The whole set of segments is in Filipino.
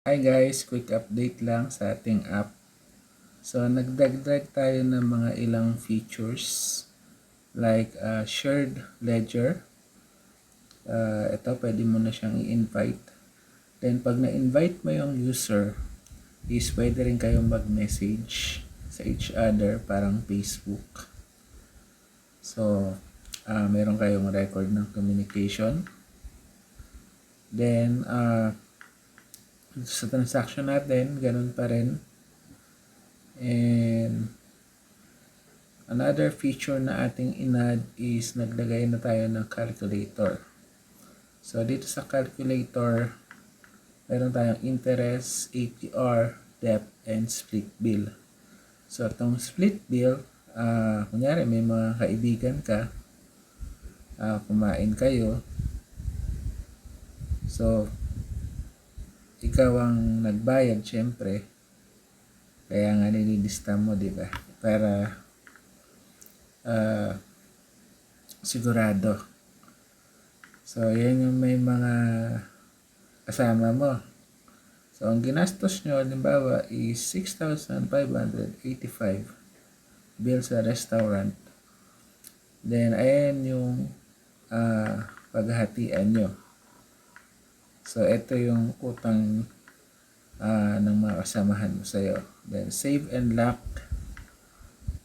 Hi guys, quick update lang sa ating app. So nagdagdag tayo ng mga ilang features like shared ledger. Ito pwede mo na siyang i-invite. Then pag na-invite mo yung user, is pwede rin kayong mag-message sa each other parang Facebook. So meron kayong record ng communication. Then sa transaction natin, ganun pa rin. And another feature na ating in-add is naglagay na tayo ng calculator. So dito sa calculator, meron tayong interest, APR, debt, and split bill. So itong split bill, kunyari may mga kaibigan ka, kumain kayo. So ikaw ang nagbayad syempre. Kaya nga nililista mo, di ba? Para sigurado. So, yan yung may mga kasama mo. So, ang ginastos nyo, halimbawa, is 6,585 bill sa restaurant. Then, ayan yung paghahatian nyo. So, ito yung utang ng mga kasamahan mo sa'yo. Then, save and lock.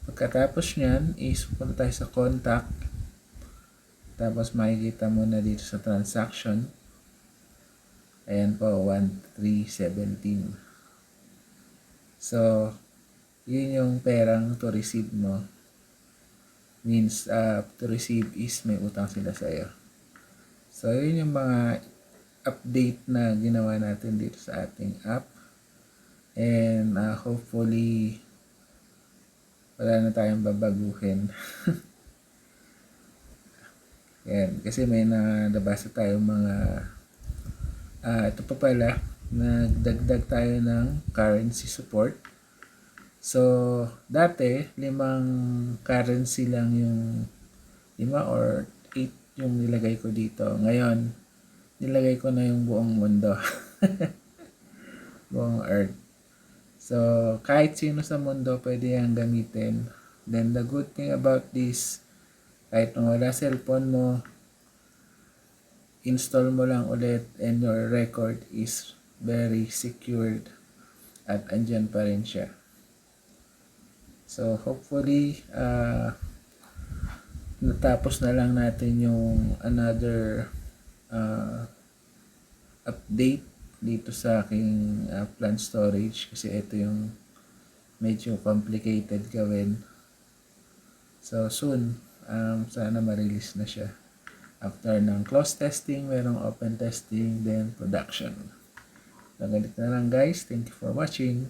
Pagkatapos nyan, is punta tayo sa contact. Tapos, makikita mo na dito sa transaction. Ayan po, 1,317. So, yun yung perang to receive mo. Means, to receive is may utang sila sa'yo. So, yun yung mga update na ginawa natin dito sa ating app. And hopefully wala na tayong babaguhin. Yan, kasi may nabasa tayong mga ito pa pala, nagdagdag tayo ng currency support. So dati 5 currency lang yung 5 or 8 yung nilagay ko dito. Ngayon nilagay ko na yung buong mundo. Buong earth. So, kahit sino sa mundo pwede yung gamitin. Then, the good thing about this, kahit nung wala cellphone mo, install mo lang ulit and your record is very secured at andyan pa rin siya. So, hopefully, natapos na lang natin yung another update dito sa aking plant storage kasi ito yung medyo complicated gawin. So soon, sana ma-release na siya. After ng close testing, merong open testing, then production. So ganito na lang guys. Thank you for watching.